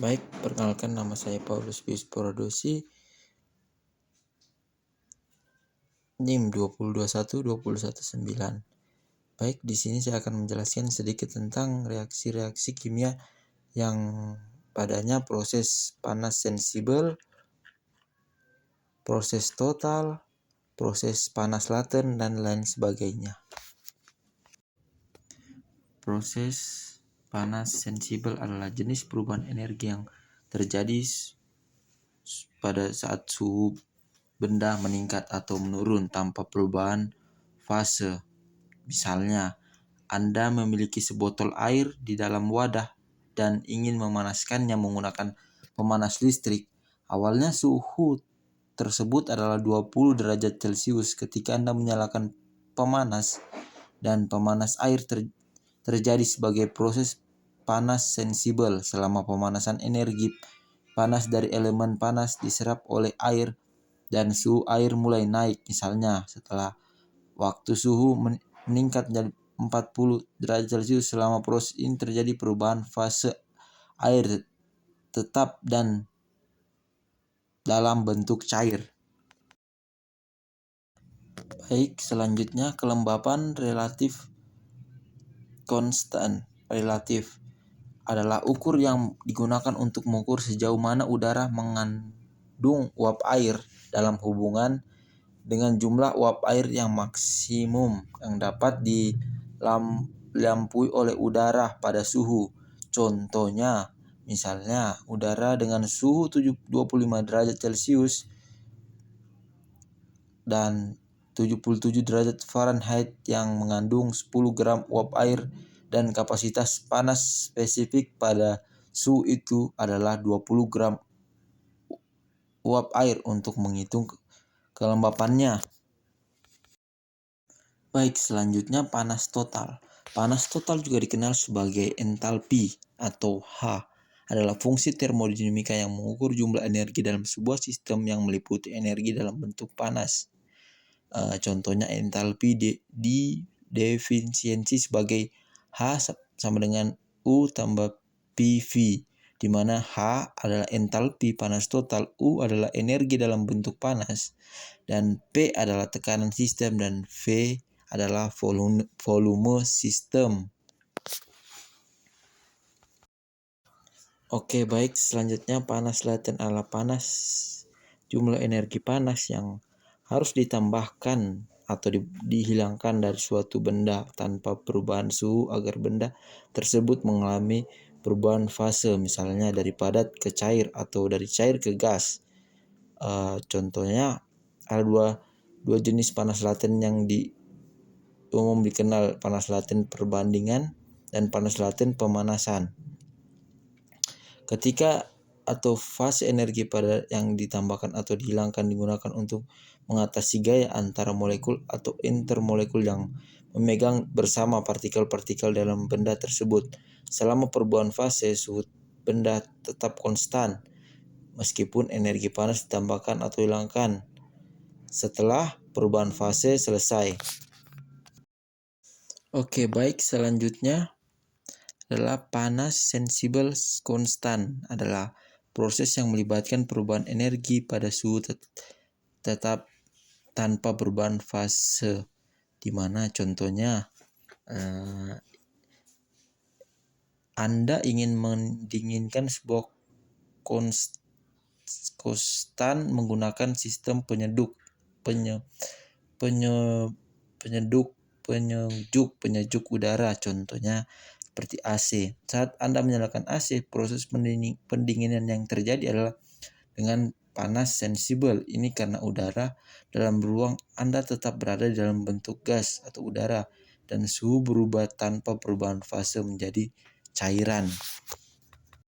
Baik, perkenalkan nama saya Paulus Pius Porodosi, NIM 2021219. Baik, di sini saya akan menjelaskan sedikit tentang reaksi-reaksi kimia yang padanya proses panas sensibel, proses total, proses panas laten, dan lain sebagainya. Proses panas sensibel adalah jenis perubahan energi yang terjadi pada saat suhu benda meningkat atau menurun tanpa perubahan fase. Misalnya, Anda memiliki sebotol air di dalam wadah dan ingin memanaskannya menggunakan pemanas listrik. Awalnya suhu tersebut adalah 20 derajat Celcius ketika Anda menyalakan pemanas, dan pemanas air terjadi sebagai proses panas sensibel. Selama pemanasan, energi panas dari elemen panas diserap oleh air dan suhu air mulai naik. Misalnya, setelah waktu suhu meningkat menjadi 40 derajat Celcius, selama proses ini terjadi perubahan fase air tetap dan dalam bentuk cair. Baik, selanjutnya kelembapan relatif konstan. Relatif adalah ukur yang digunakan untuk mengukur sejauh mana udara mengandung uap air dalam hubungan dengan jumlah uap air yang maksimum yang dapat dilampaui oleh udara pada suhu. Contohnya, misalnya udara dengan suhu 25 derajat Celcius dan 77 derajat Fahrenheit yang mengandung 10 gram uap air dan kapasitas panas spesifik pada suhu itu adalah 20 gram uap air untuk menghitung kelembapannya. Baik, selanjutnya panas total. Panas total juga dikenal sebagai entalpi atau H, adalah fungsi termodinamika yang mengukur jumlah energi dalam sebuah sistem yang meliputi energi dalam bentuk panas. Contohnya entalpi didefinisiasi sebagai H sama dengan U tambah PV, di mana H adalah entalpi panas total, U adalah energi dalam bentuk panas, dan P adalah tekanan sistem, dan V adalah volume sistem. Oke, baik, selanjutnya panas laten adalah panas jumlah energi panas yang harus ditambahkan atau dihilangkan dari suatu benda tanpa perubahan suhu agar benda tersebut mengalami perubahan fase, misalnya dari padat ke cair atau dari cair ke gas. Contohnya ada dua jenis panas laten yang umum dikenal, panas laten perbandingan dan panas laten pemanasan. Ketika atau fase energi pada yang ditambahkan atau dihilangkan digunakan untuk mengatasi gaya antara molekul atau intermolekul yang memegang bersama partikel-partikel dalam benda tersebut. Selama perubahan fase, suhu benda tetap konstan meskipun energi panas ditambahkan atau hilangkan setelah perubahan fase selesai. Oke, baik, selanjutnya adalah panas sensibel konstan, adalah proses yang melibatkan perubahan energi pada suhu tetap tanpa perubahan fase, di mana contohnya Anda ingin mendinginkan sebuah konstan menggunakan sistem penyejuk udara, contohnya seperti AC. Saat Anda menyalakan AC, proses pendinginan yang terjadi adalah dengan panas sensibel. Ini karena udara dalam ruang Anda tetap berada dalam bentuk gas atau udara, dan suhu berubah tanpa perubahan fase menjadi cairan.